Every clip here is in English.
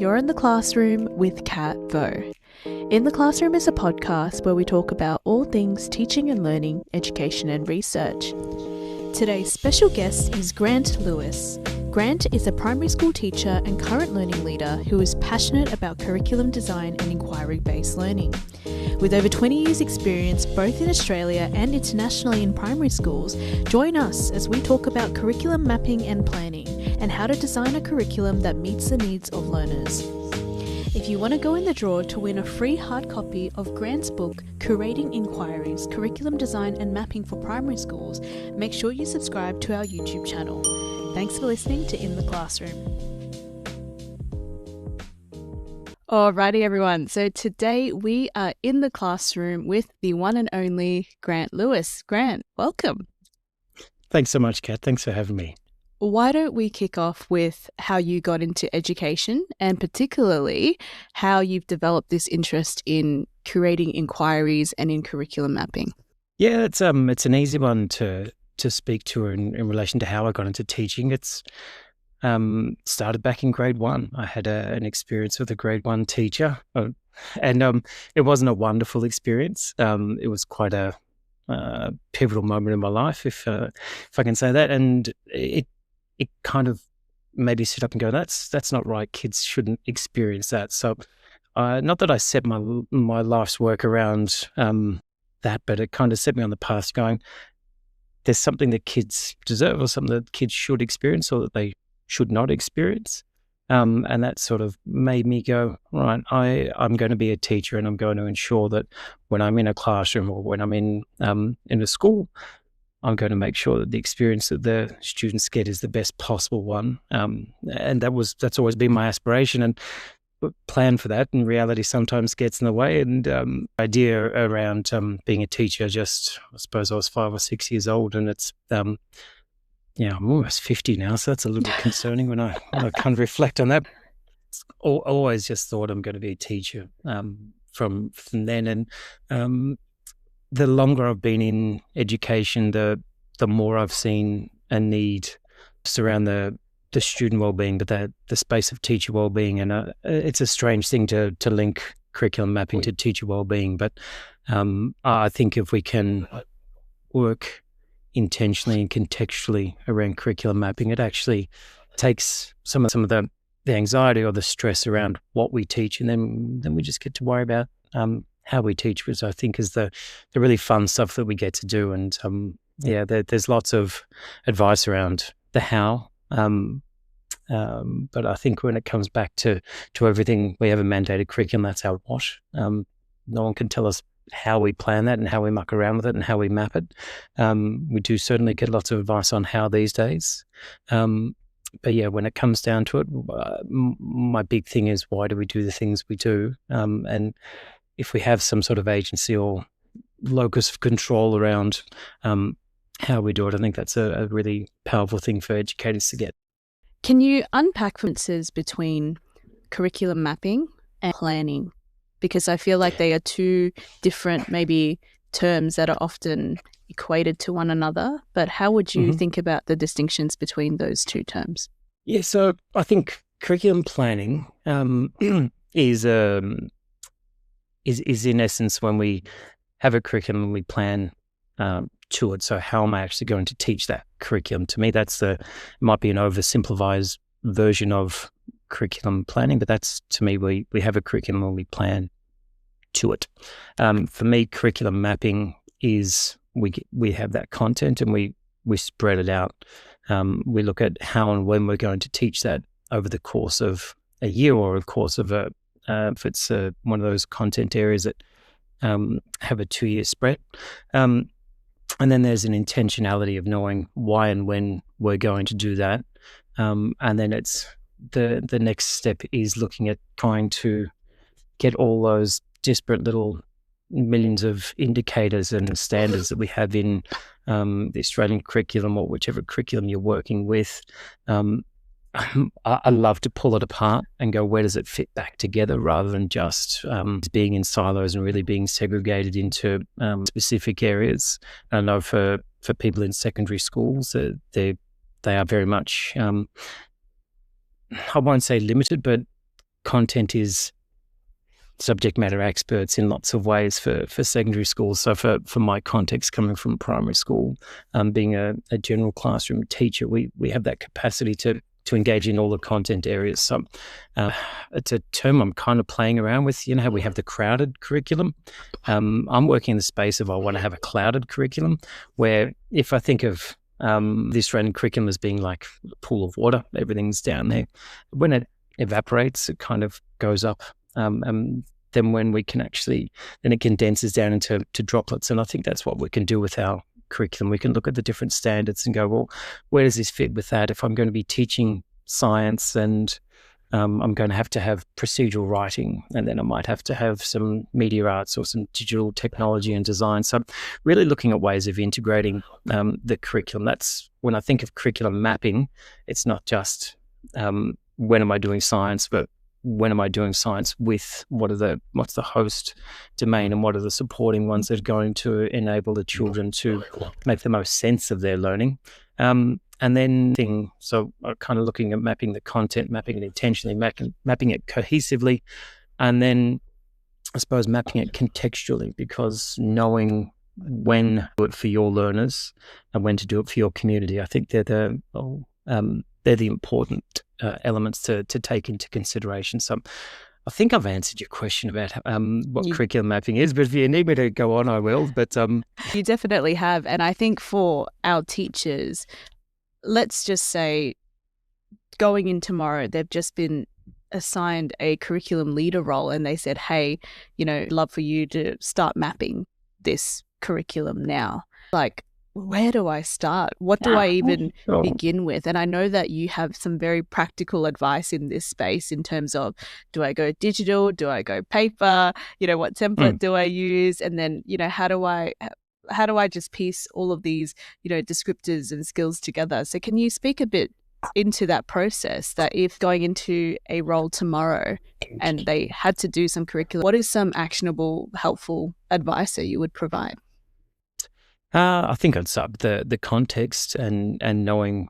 You're in the classroom with Cat Vo. In the Classroom is a podcast where we talk about all things teaching and learning, education and research. Today's special guest is Grant Lewis. Grant is a primary school teacher and current learning leader who is passionate about curriculum design and inquiry-based learning. With over 20 years' experience both in Australia and internationally in primary schools, join us as we talk about curriculum mapping and planning and how to design a curriculum that meets the needs of learners. If you want to go in the draw to win a free hard copy of Grant's book, Curating Inquiries, Curriculum Design and Mapping for Primary Schools, make sure you subscribe to our YouTube channel. Thanks for listening to In the Classroom. Alrighty everyone, so today we are in the classroom with the one and only Grant Lewis. Grant, welcome. Thanks so much, Kat. Thanks for having me. Why don't we kick off with how you got into education and particularly how you've developed this interest in curating inquiries and in curriculum mapping? Yeah, it's an easy one to speak to in relation to how I got into teaching. It's started back in grade 1. I had an experience with a grade 1 teacher, and it wasn't a wonderful experience. It was quite a pivotal moment in my life, if I can say that, and it kind of made me sit up and go, that's not right. Kids shouldn't experience that. So, not that I set my life's work around that, but it kind of set me on the path going, there's something that kids deserve or something that kids should experience or that they should not experience. And that sort of made me go, right, I'm going to be a teacher and I'm going to ensure that when I'm in a classroom or when I'm in a school, I'm going to make sure that the experience that the students get is the best possible one. And that's always been my aspiration and plan for that. And reality sometimes gets in the way. And idea around being a teacher, I suppose I was 5 or 6 years old, and it's I'm almost 50 now, so that's a little bit concerning when I kind of reflect on that. It's always just thought I'm going to be a teacher from then, and the longer I've been in education, the more I've seen a need just around the student wellbeing, but the space of teacher wellbeing, and it's a strange thing to link curriculum mapping to teacher wellbeing, but I think if we can work intentionally and contextually around curriculum mapping, it actually takes some of the anxiety or the stress around what we teach, and then we just get to worry about how we teach, which I think is the really fun stuff that we get to do. And there's lots of advice around the how, but I think when it comes back to everything, we have a mandated curriculum, that's our what. No one can tell us how we plan that and how we muck around with it and how we map it. We do certainly get lots of advice on how these days. But yeah, when it comes down to it, my big thing is, why do we do the things we do? And if we have some sort of agency or locus of control around how we do it, I think that's a really powerful thing for educators to get. Can you unpack differences between curriculum mapping and planning? Because I feel like they are two different maybe terms that are often equated to one another, but how would you think about the distinctions between those two terms? Yeah, so I think curriculum planning is in essence when we have a curriculum and we plan to it. So how am I actually going to teach that curriculum? To me, it might be an oversimplified version of curriculum planning, but that's, to me, we have a curriculum and we plan to it. For me, curriculum mapping is we have that content and we spread it out. We look at how and when we're going to teach that over the course of a year or of course of if it's one of those content areas that have a 2-year spread. And then there's an intentionality of knowing why and when we're going to do that. And then it's the next step is looking at trying to get all those disparate little millions of indicators and standards that we have in the Australian curriculum or whichever curriculum you're working with. I love to pull it apart and go, where does it fit back together, rather than just being in silos and really being segregated into specific areas. I know for people in secondary schools, they are very much, I won't say limited, but content is subject matter experts in lots of ways for secondary schools. So for my context, coming from primary school, being a general classroom teacher, we have that capacity to engage in all the content areas. So it's a term I'm kind of playing around with. You know how we have the crowded curriculum? I'm working in the space of I want to have a clouded curriculum, where if I think of the Australian curriculum as being like a pool of water, everything's down there. When it evaporates, it kind of goes up. And then when we can actually, then it condenses down into droplets. And I think that's what we can do with our curriculum. We can look at the different standards and go, well, where does this fit with that? If I'm going to be teaching science and I'm going to have procedural writing, and then I might have to have some media arts or some digital technology and design. So really looking at ways of integrating the curriculum. That's when I think of curriculum mapping, it's not just when am I doing science, but when am I doing science with what's the host domain and what are the supporting ones that are going to enable the children to make the most sense of their learning. And then so kind of looking at mapping the content, mapping it intentionally, mapping it cohesively, and then I suppose mapping it contextually, because knowing when to do it for your learners and when to do it for your community, I think they're the important elements to take into consideration. So I think I've answered your question about what curriculum mapping is, but if you need me to go on, I will. But you definitely have. And I think for our teachers, let's just say going in tomorrow, they've just been assigned a curriculum leader role and they said, hey, love for you to start mapping this curriculum now. Like, where do I start? What do I even begin with? And I know that you have some very practical advice in this space in terms of, do I go digital? Do I go paper? What template do I use? And then, how do I just piece all of these, descriptors and skills together? So can you speak a bit into that process, that if going into a role tomorrow and they had to do some curriculum, what is some actionable, helpful advice that you would provide? I think I'd start with the context and knowing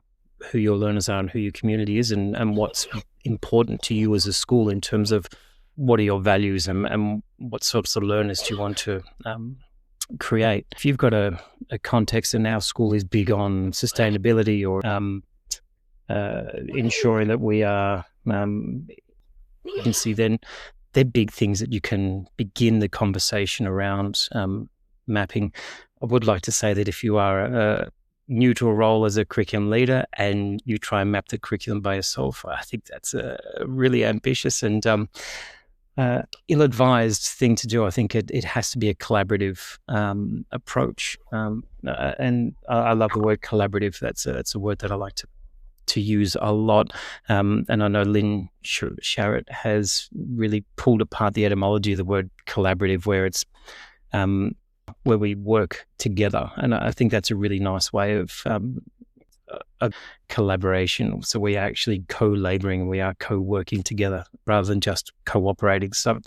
who your learners are and who your community is and what's important to you as a school in terms of what are your values and what sorts of learners do you want to create. If you've got a context and our school is big on sustainability or ensuring that we are agency, then they're big things that you can begin the conversation around mapping. I would like to say that if you are new to a role as a curriculum leader and you try and map the curriculum by yourself, I think that's a really ambitious and ill-advised thing to do. I think it has to be a collaborative approach. And I love the word collaborative. That's a word that I like to use a lot. And I know Lynn Sharrett has really pulled apart the etymology of the word collaborative, where it's where we work together. And I think that's a really nice way of collaboration. So we are actually co-laboring, we are co-working together rather than just cooperating. So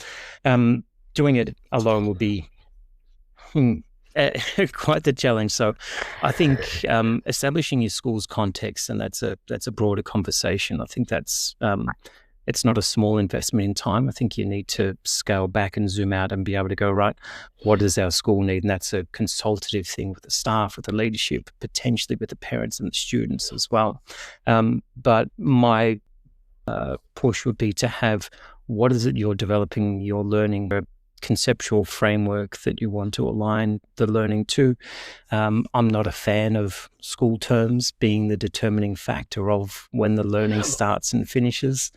doing it alone will be quite the challenge. So I think establishing your school's context, and that's a broader conversation. I think that's it's not a small investment in time. I think you need to scale back and zoom out and be able to go, right, what does our school need? And that's a consultative thing with the staff, with the leadership, potentially with the parents and the students as well. But my push would be to have, what is it you're developing, you're learning, a conceptual framework that you want to align the learning to. I'm not a fan of school terms being the determining factor of when the learning starts and finishes.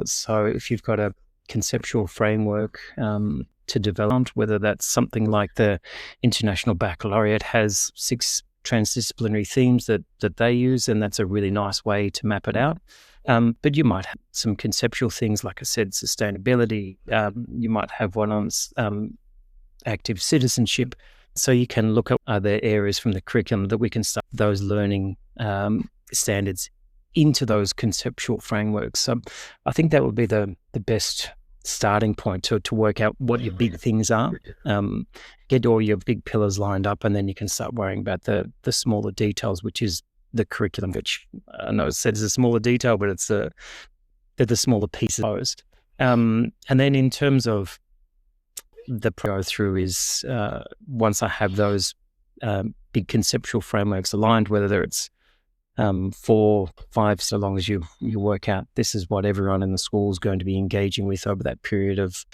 So if you've got a conceptual framework to develop, whether that's something like the International Baccalaureate has 6 transdisciplinary themes that they use, and that's a really nice way to map it out. But you might have some conceptual things, like I said, sustainability. You might have one on active citizenship. So you can look at other areas from the curriculum that we can start those learning standards into those conceptual frameworks. So I think that would be the best starting point to work out what your big things are. Get all your big pillars lined up, and then you can start worrying about the smaller details, which is the curriculum, which I know it says a smaller detail, but they're the smaller pieces. And then in terms of the go through is once I have those big conceptual frameworks aligned, whether it's 4, 5, so long as you work out this is what everyone in the school is going to be engaging with over that period of,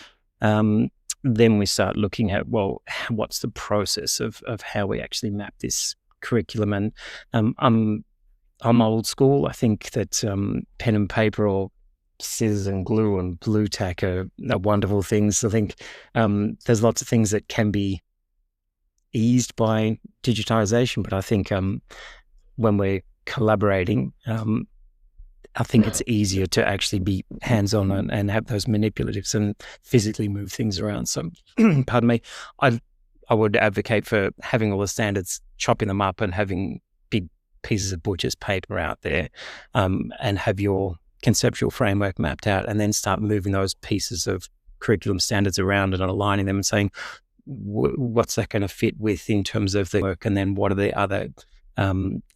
then we start looking at, well, what's the process of how we actually map this curriculum. And I'm old school. I think that pen and paper or scissors and glue and blue tack are wonderful things. I think there's lots of things that can be eased by digitization, but I think when we're collaborating, I think it's easier to actually be hands-on and have those manipulatives and physically move things around. So, pardon me, I would advocate for having all the standards, chopping them up and having big pieces of butcher's paper out there, and have your conceptual framework mapped out, and then start moving those pieces of curriculum standards around and aligning them and saying, what's that going to fit with in terms of the work, and then what are the other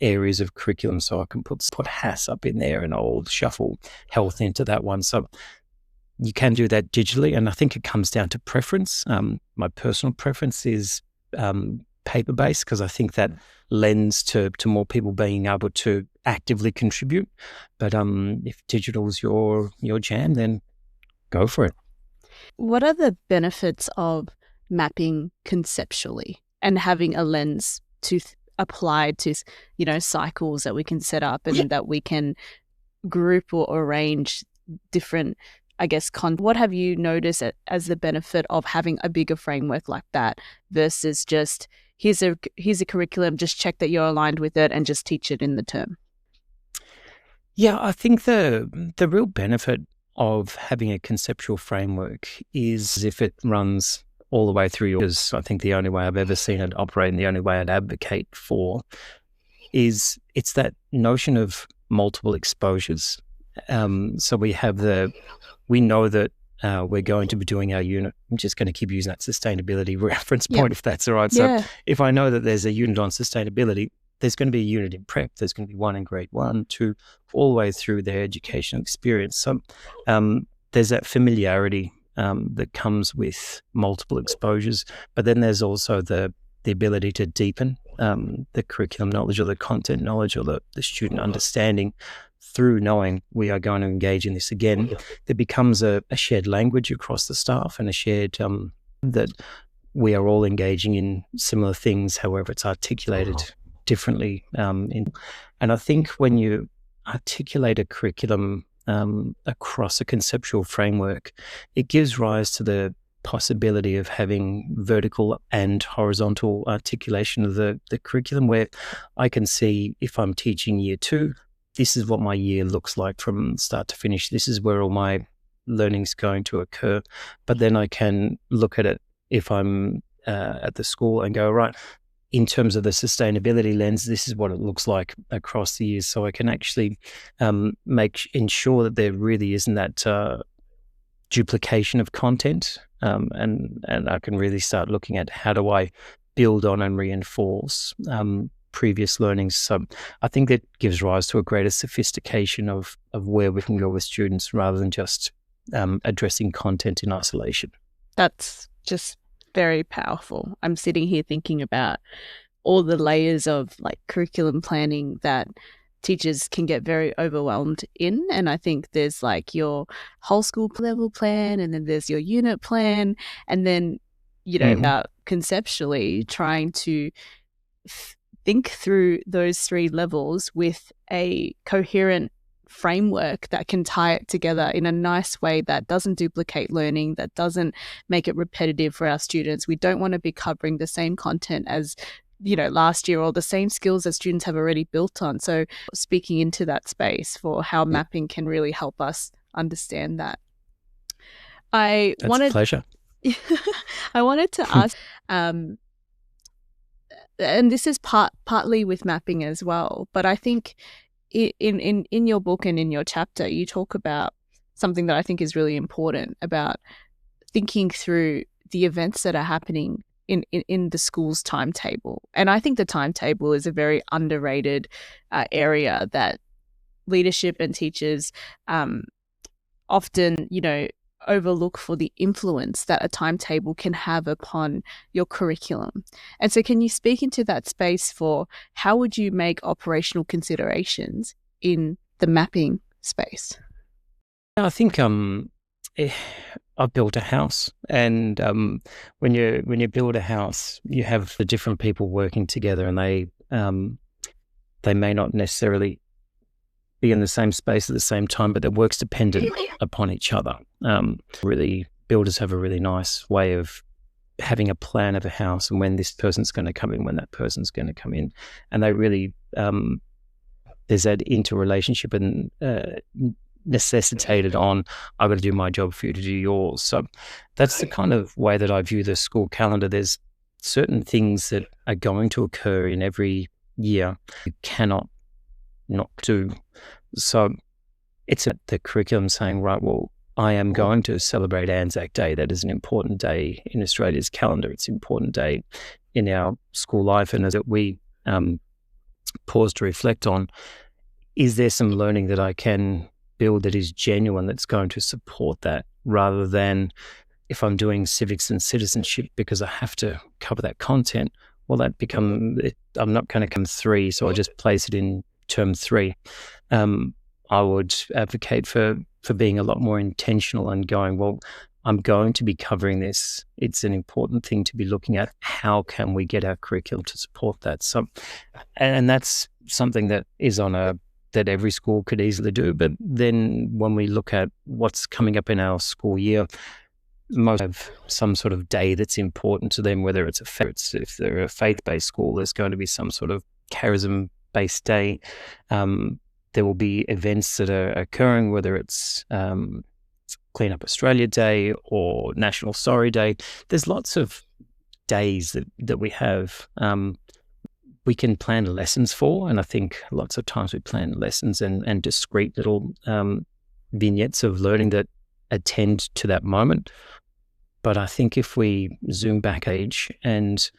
areas of curriculum, so I can put HAS up in there and I'll shuffle health into that one. So you can do that digitally, and I think it comes down to preference. My personal preference is paper-based, because I think that lends to more people being able to actively contribute. But if digital is your jam, then go for it. What are the benefits of mapping conceptually and having a lens to apply to, cycles that we can set up and that we can group or arrange different, I guess, what have you noticed as the benefit of having a bigger framework like that versus just here's a curriculum, just check that you're aligned with it and just teach it in the term? Yeah, I think the real benefit of having a conceptual framework is if it runs all the way through yours. I think the only way I've ever seen it operate, and the only way I'd advocate for, is it's that notion of multiple exposures. So we know that we're going to be doing our unit. I'm just going to keep using that sustainability reference point, if that's all right. So if I know that there's a unit on sustainability, there's going to be a unit in prep. There's going to be one in grade 1, 2, all the way through their educational experience. So there's that familiarity that comes with multiple exposures, but then there's also the ability to deepen the curriculum knowledge or the content knowledge or the student understanding through knowing we are going to engage in this again. There becomes a shared language across the staff, and a shared that we are all engaging in similar things, however it's articulated differently. And I think when you articulate a curriculum across a conceptual framework, it gives rise to the possibility of having vertical and horizontal articulation of the curriculum, where I can see, if I'm teaching year 2, this is what my year looks like from start to finish. This is where all my learning's going to occur. But then I can look at it if I'm at the school and go, right, in terms of the sustainability lens, this is what it looks like across the years. So I can actually ensure that there really isn't that duplication of content, and I can really start looking at how do I build on and reinforce previous learnings. So I think that gives rise to a greater sophistication of where we can go with students, rather than just addressing content in isolation. That's just very powerful. I'm sitting here thinking about all the layers of curriculum planning that teachers can get very overwhelmed in. And I think there's your whole school level plan, and then there's your unit plan, and then, conceptually trying to think through those 3 levels with a coherent framework that can tie it together in a nice way that doesn't duplicate learning, that doesn't make it repetitive for our students. We don't want to be covering the same content as last year, or the same skills that students have already built on. So speaking into that space for how mapping can really help us understand that. A pleasure. I wanted to ask, and this is partly with mapping as well, but I think in your book and in your chapter, you talk about something that I think is really important about thinking through the events that are happening in the school's timetable. And I think the timetable is a very underrated area that leadership and teachers often, overlook for the influence that a timetable can have upon your curriculum. And so can you speak into that space for how would you make operational considerations in the mapping space? I think I've built a house, and when you build a house, you have the different people working together, and they may not necessarily be in the same space at the same time, but their work's dependent upon each other. Really, builders have a really nice way of having a plan of a house and when this person's going to come in, when that person's going to come in, and they really there's that interrelationship and necessitated on, I've got to do my job for you to do yours. So that's the kind of way that I view the school calendar. There's certain things that are going to occur in every year you cannot not do. So it's the curriculum saying, right, well, I am going to celebrate Anzac Day. That is an important day in Australia's calendar. It's an important day in our school life. And as we pause to reflect on, is there some learning that I can build that is genuine, that's going to support that, rather than if I'm doing civics and citizenship because I have to cover that content, well, I'm not going to come 3, so I just place it in term 3. I would advocate for being a lot more intentional and going, well, I'm going to be covering this. It's an important thing to be looking at. How can we get our curriculum to support that? So, and that's something that is that every school could easily do. But then when we look at what's coming up in our school year, most have some sort of day that's important to them, whether it's if they're a faith-based school, there's going to be some sort of charism-based day. There will be events that are occurring, whether it's Clean Up Australia Day or National Sorry Day. There's lots of days that we have we can plan lessons for, and I think lots of times we plan lessons and discrete little vignettes of learning that attend to that moment. But I think if we zoom back age and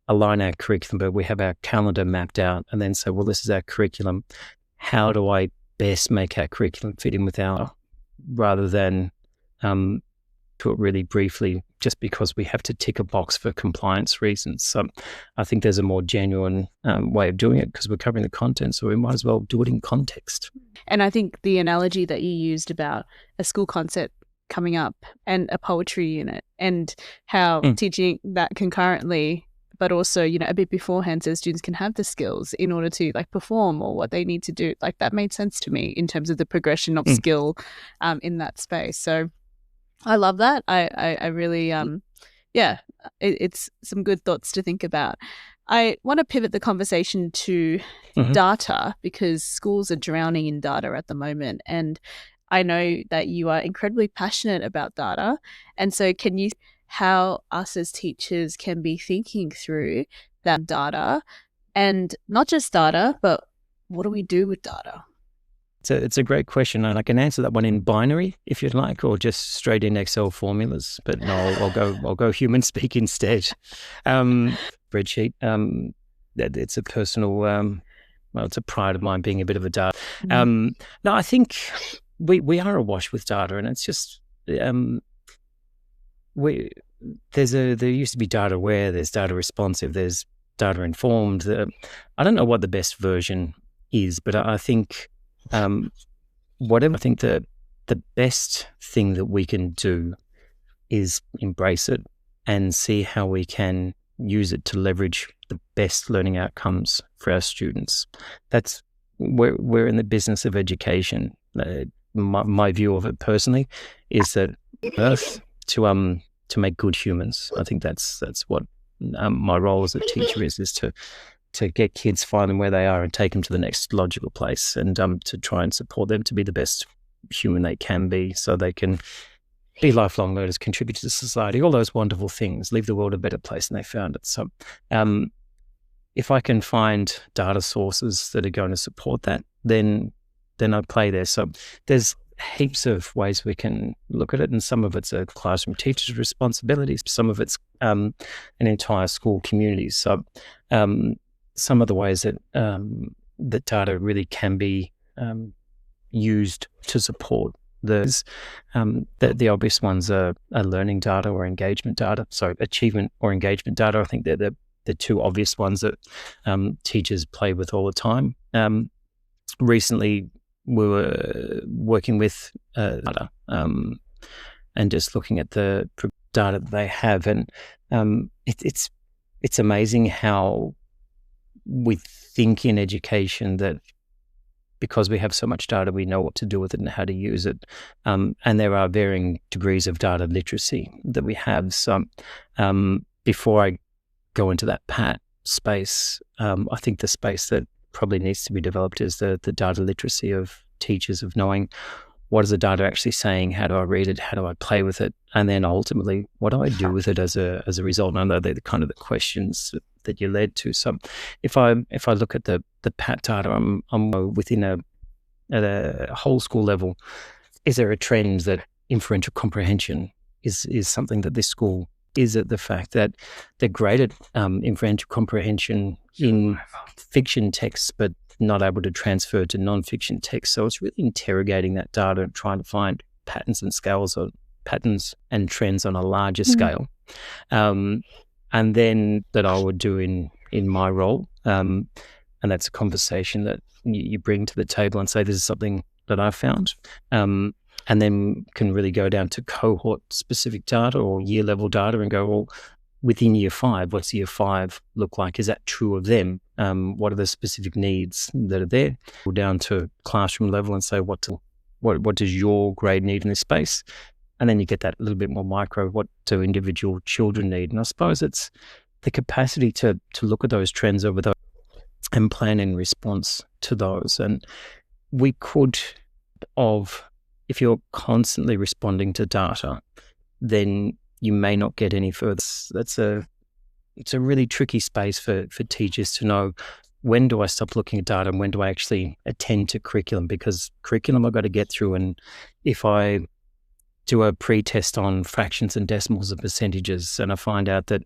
align our curriculum, but we have our calendar mapped out, and then say, well, this is our curriculum. How do I best make our curriculum fit in with rather than to it really briefly, just because we have to tick a box for compliance reasons. So I think there's a more genuine way of doing it because we're covering the content, so we might as well do it in context. And I think the analogy that you used about a school concept coming up and a poetry unit, and how teaching that concurrently, but also, a bit beforehand, so students can have the skills in order to perform or what they need to do. That made sense to me in terms of the progression of skill in that space. So I love that. I really, it's some good thoughts to think about. I want to pivot the conversation to data, because schools are drowning in data at the moment. And I know that you are incredibly passionate about data. And so can you, how us as teachers can be thinking through that data, and not just data, but what do we do with data? It's a great question, and I can answer that one in binary if you'd like, or just straight in Excel formulas. But no, I'll go human speak instead. Spreadsheet. It's a personal. It's a pride of mine being a bit of a data. No, I think we are awash with data, and it's just there used to be data aware, there's data responsive, there's data informed. I don't know what the best version is, but I think. I think the best thing that we can do is embrace it and see how we can use it to leverage the best learning outcomes for our students. That's we're in the business of education. My view of it personally is that Earth to make good humans. I think that's what my role as a teacher is to get kids, find them where they are and take them to the next logical place, and to try and support them to be the best human they can be, so they can be lifelong learners, contribute to society, all those wonderful things, leave the world a better place than they found it. So if I can find data sources that are going to support that, then I play there. So there's heaps of ways we can look at it, and some of it's a classroom teacher's responsibilities, some of it's an entire school community. So some of the ways that that data really can be used to support The obvious ones are learning data or engagement data. So achievement or engagement data, I think they're the two obvious ones that teachers play with all the time. Recently, we were working with data and just looking at the data that they have, and it's amazing how we think in education that because we have so much data, we know what to do with it and how to use it. And there are varying degrees of data literacy that we have. So before I go into that PAT space, I think the space that probably needs to be developed is the data literacy of teachers, of knowing what is the data actually saying, how do I read it, how do I play with it, and then ultimately what do I do with it as a result. And I know they're the kind of the questions that you led to. So if I look at the PAT data, I'm within at a whole school level, is there a trend that inferential comprehension is something that this school is at the fact that they're great at inferential comprehension in fiction texts, but not able to transfer to non-fiction text. So it's really interrogating that data and trying to find patterns and scales, or patterns and trends on a larger scale. And then that I would do in my role. And that's a conversation that you bring to the table and say, this is something that I found. And then can really go down to cohort specific data or year level data and go, well, within year 5, what's year 5 look like? Is that true of them? What are the specific needs that are there? Go down to classroom level and say, what does your grade need in this space? And then you get that a little bit more micro, what do individual children need? And I suppose it's the capacity to look at those trends over those and plan in response to those. And we could if you're constantly responding to data, then you may not get any further. It's a really tricky space for teachers to know, when do I stop looking at data and when do I actually attend to curriculum? Because curriculum I've got to get through, and if I do a pre-test on fractions and decimals and percentages and I find out that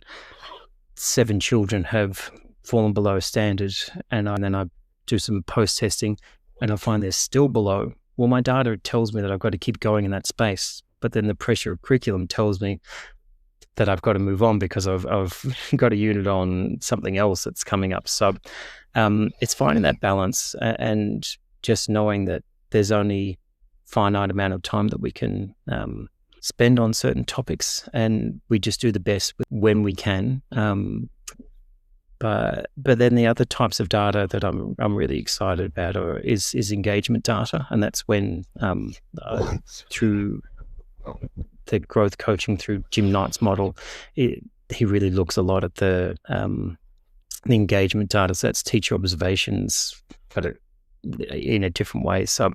7 children have fallen below standard, and then I do some post-testing and I find they're still below, well, my data tells me that I've got to keep going in that space. But then the pressure of curriculum tells me that I've got to move on because I've got a unit on something else that's coming up. So it's finding that balance and just knowing that there's only finite amount of time that we can spend on certain topics, and we just do the best when we can. But then the other types of data that I'm really excited about is engagement data, and that's when through the growth coaching through Jim Knight's model, he really looks a lot at the engagement data. So that's teacher observations, but in a different way. So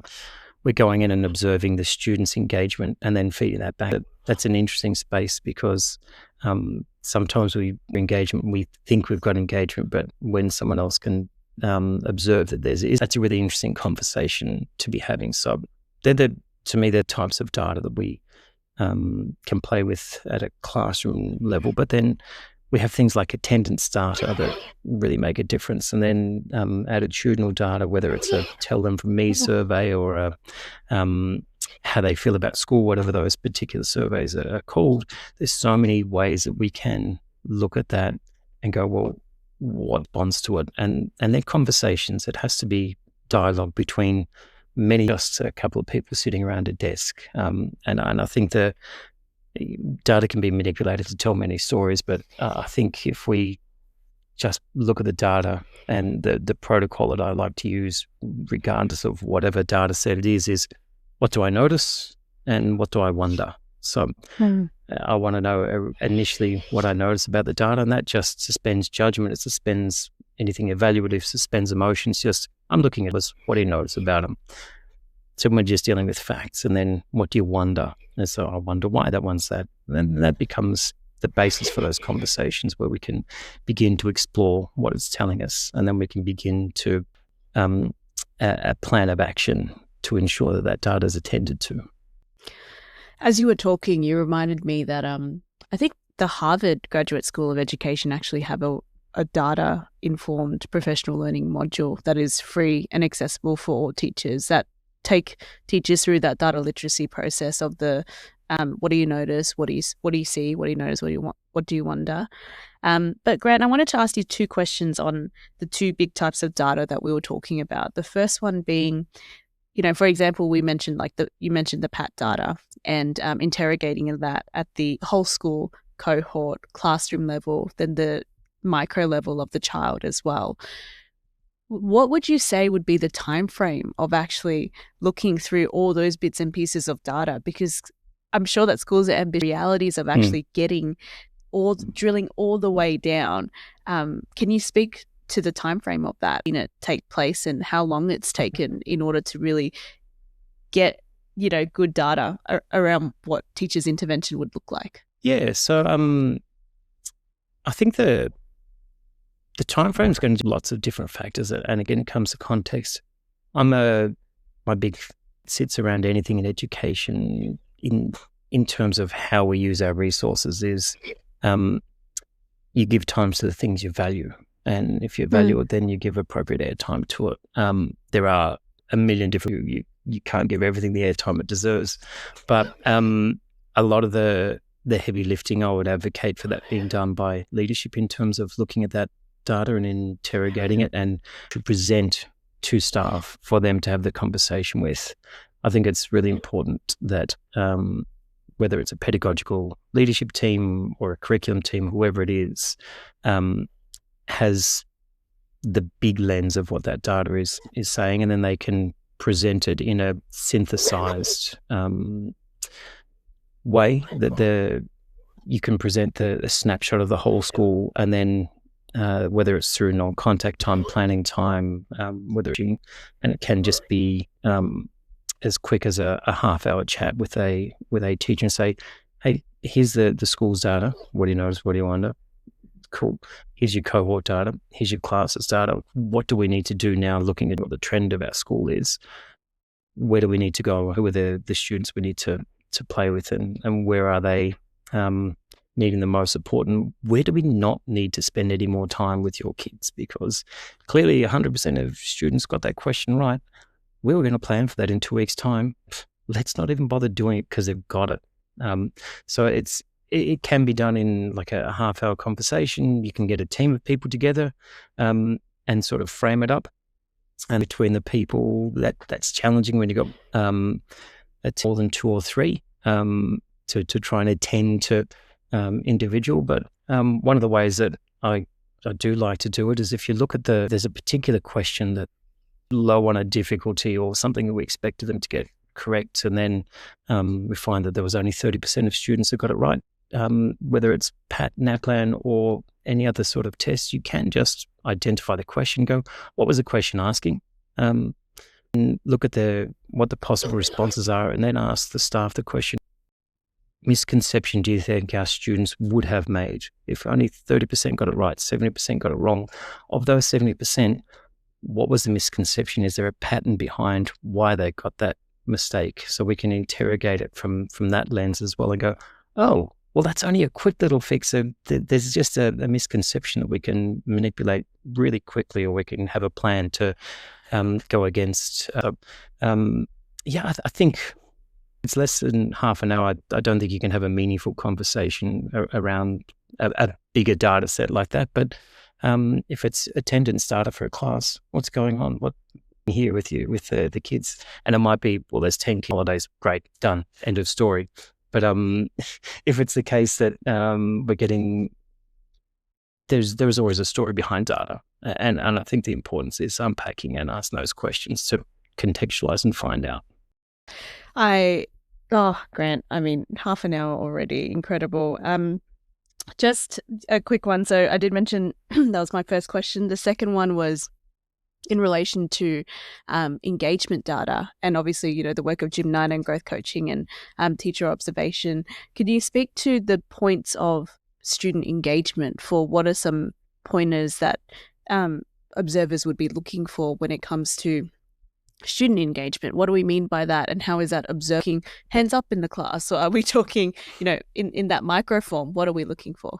we're going in and observing the students' engagement and then feeding that back. That's an interesting space because sometimes we think we've got engagement, but when someone else can observe that that's a really interesting conversation to be having. So to me, they're types of data that we can play with at a classroom level. But then we have things like attendance data that really make a difference, and then attitudinal data, whether it's a tell them from me survey or a how they feel about school, whatever those particular surveys are called. There's so many ways that we can look at that and go, well, what bonds to it? And they're conversations. It has to be dialogue between many, just a couple of people sitting around a desk. And I think the data can be manipulated to tell many stories, but I think if we just look at the data and the protocol that I like to use, regardless of whatever data set it is what do I notice and what do I wonder? So I want to know initially what I notice about the data, and that just suspends judgment. It suspends anything evaluative, suspends emotions. Just I'm looking at what do you notice about them? So we're just dealing with facts, and then what do you wonder? And so I wonder why that one's that. And then that becomes the basis for those conversations where we can begin to explore what it's telling us, and then we can begin to a plan of action to ensure that data is attended to. As you were talking, you reminded me that I think the Harvard Graduate School of Education actually have a data-informed professional learning module that is free and accessible for all teachers that take teachers through that data literacy process of the what do you notice, what do you see, what do you notice, what do you wonder. But Grant, I wanted to ask you two questions on the two big types of data that we were talking about. The first one being, for example, you mentioned the PAT data and interrogating that at the whole school, cohort, classroom level, then the micro level of the child as well. What would you say would be the time frame of actually looking through all those bits and pieces of data? Because I'm sure that schools are ambitious realities of actually drilling all the way down. Can you speak to the time frame of that in it take place and how long it's taken in order to really get good data around what teachers' intervention would look like? Yeah, so I think the time frame is going to be lots of different factors, and again, it comes to context. My big sits around anything in education in terms of how we use our resources is you give time to the things you value, and if you value it, then you give appropriate airtime to it. There are a million different. You can't give everything the airtime it deserves, but a lot of the heavy lifting, I would advocate for that being done by leadership in terms of looking at that data and interrogating it and to present to staff for them to have the conversation with. I think it's really important that whether it's a pedagogical leadership team or a curriculum team, whoever it is, has the big lens of what that data is saying, and then they can present it in a synthesized way that you can present the snapshot of the whole school, and then whether it's through non-contact time, planning time, and it can just be as quick as a half-hour chat with a teacher and say, hey, here's the school's data. What do you notice? What do you wonder? Cool. Here's your cohort data. Here's your classes data. What do we need to do now looking at what the trend of our school is? Where do we need to go? Who are the students we need to play with, and where are they needing the most support, and where do we not need to spend any more time with your kids? Because clearly 100% of students got that question right. We were going to plan for that in 2 weeks' time. Let's not even bother doing it because they've got it. So it can be done in like a half-hour conversation. You can get a team of people together and sort of frame it up. And between the people, that's challenging when you've got more than 2 or 3 to try and attend to individual. But one of the ways that I do like to do it is if you look at there's a particular question that low on a difficulty or something that we expected them to get correct, and then we find that there was only 30% of students who got it right. Whether it's PAT, NAPLAN, or any other sort of test, you can just identify the question, go, what was the question asking? And look at what the possible responses are, and then ask the staff the question, misconception do you think our students would have made if only 30% got it right, 70% got it wrong? Of those 70%, what was the misconception? Is there a pattern behind why they got that mistake? So we can interrogate it from that lens as well and go, oh, well, that's only a quick little fix. So there's just a misconception that we can manipulate really quickly, or we can have a plan to go against. I think it's less than half an hour. I don't think you can have a meaningful conversation around a bigger data set like that. But if it's attendance data for a class, what's going on? What here with you, with the kids? And it might be, well, there's 10 holidays. Great, done, end of story. But if it's the case that we're getting, there's always a story behind data. And I think the importance is unpacking and asking those questions to contextualize and find out. Grant, I mean, half an hour already. Incredible. Just a quick one. So I did mention that was my first question. The second one was in relation to engagement data, and obviously, the work of Gym 9 and growth coaching and teacher observation. Could you speak to the points of student engagement for what are some pointers that observers would be looking for when it comes to student engagement? What do we mean by that, and how is that observing hands up in the class? Or are we talking, in that microform, what are we looking for?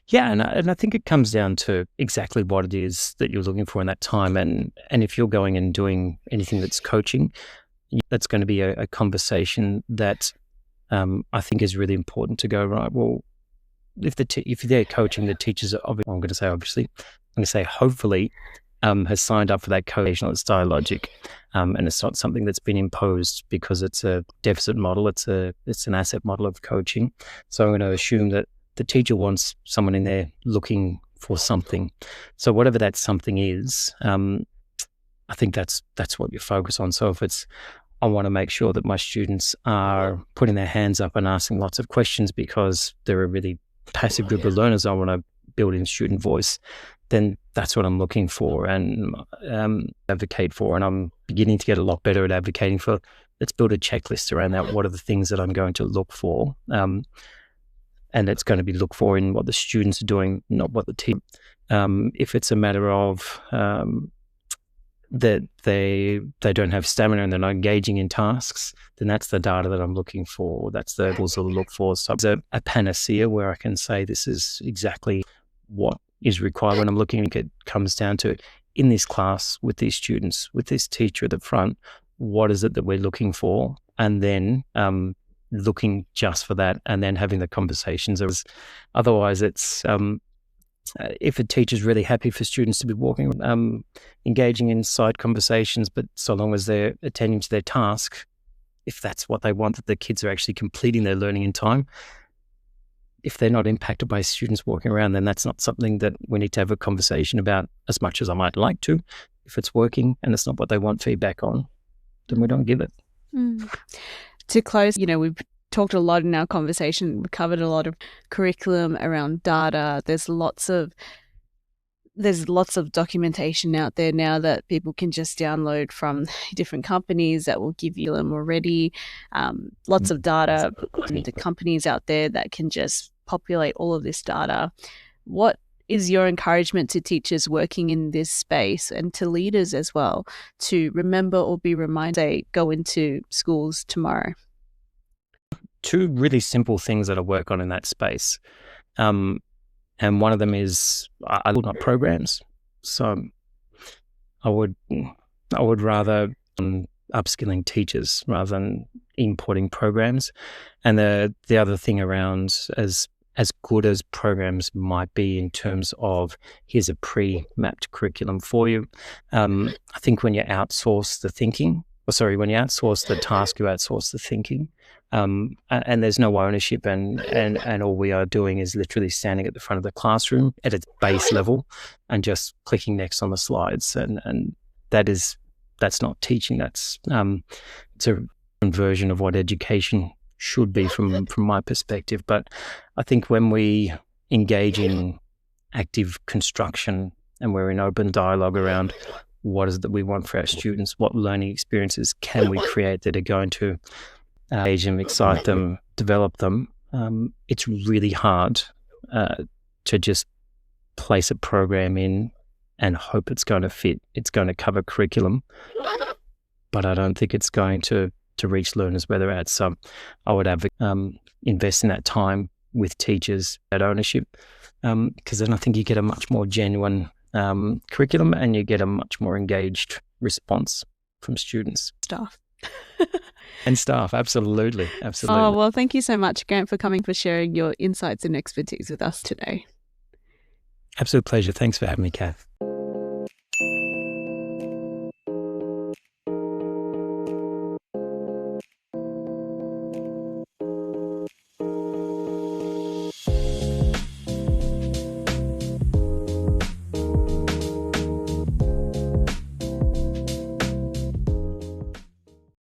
Yeah, and I think it comes down to exactly what it is that you're looking for in that time. And if you're going and doing anything that's coaching, that's going to be a conversation that I think is really important to go, right, well, if they're coaching, the teachers are I'm going to say obviously, I'm going to say hopefully, has signed up for that cohesion. It's dialogic, and it's not something that's been imposed because it's a deficit model. It's an asset model of coaching. So I'm going to assume that the teacher wants someone in there looking for something. So whatever that something is, I think that's what you focus on. So if it's, I want to make sure that my students are putting their hands up and asking lots of questions because they're a really passive group of learners. I want to build in student voice. Then that's what I'm looking for and advocate for. And I'm beginning to get a lot better at advocating for. Let's build a checklist around that. What are the things that I'm going to look for? And it's going to be looked for in what the students are doing, not what the team. If it's a matter of that they don't have stamina and they're not engaging in tasks, then that's the data that I'm looking for. That's the tools to look for. So it's a panacea where I can say this is exactly what is required. When I'm looking, it comes down to, in this class with these students, with this teacher at the front, what is it that we're looking for? And then looking just for that and then having the conversations. Otherwise, it's if a teacher's really happy for students to be walking, engaging in side conversations, but so long as they're attending to their task, if that's what they want, that the kids are actually completing their learning in time, if they're not impacted by students walking around, then that's not something that we need to have a conversation about as much as I might like to. If it's working and it's not what they want feedback on, then we don't give it. To close, we've talked a lot in our conversation. We covered a lot of curriculum around data. There's lots of documentation out there now that people can just download from different companies that will give you them already. Lots of data, the companies out there that can just populate all of this data. What is your encouragement to teachers working in this space and to leaders as well to remember or be reminded they go into schools tomorrow? Two really simple things that I work on in that space. And one of them is I look at programs. So I would rather upskilling teachers rather than importing programs. And the other thing around as good as programs might be in terms of here's a pre-mapped curriculum for you. I think when you outsource the thinking, when you outsource the task, you outsource the thinking. And there's no ownership and all we are doing is literally standing at the front of the classroom at its base level and just clicking next on the slides. And that's not teaching. It's a version of what education should be from my perspective. But I think when we engage in active construction and we're in open dialogue around what is it that we want for our students, what learning experiences can we create that are going to engage them, excite them, develop them, it's really hard to just place a program in and hope it's going to fit. It's going to cover curriculum, but I don't think it's going to reach learners where they're at. So I would invest in that time with teachers, that ownership, because then I think you get a much more genuine curriculum and you get a much more engaged response from students. Staff. And staff, absolutely. Oh, well, thank you so much, Grant, for sharing your insights and expertise with us today. Absolute pleasure. Thanks for having me, Kath.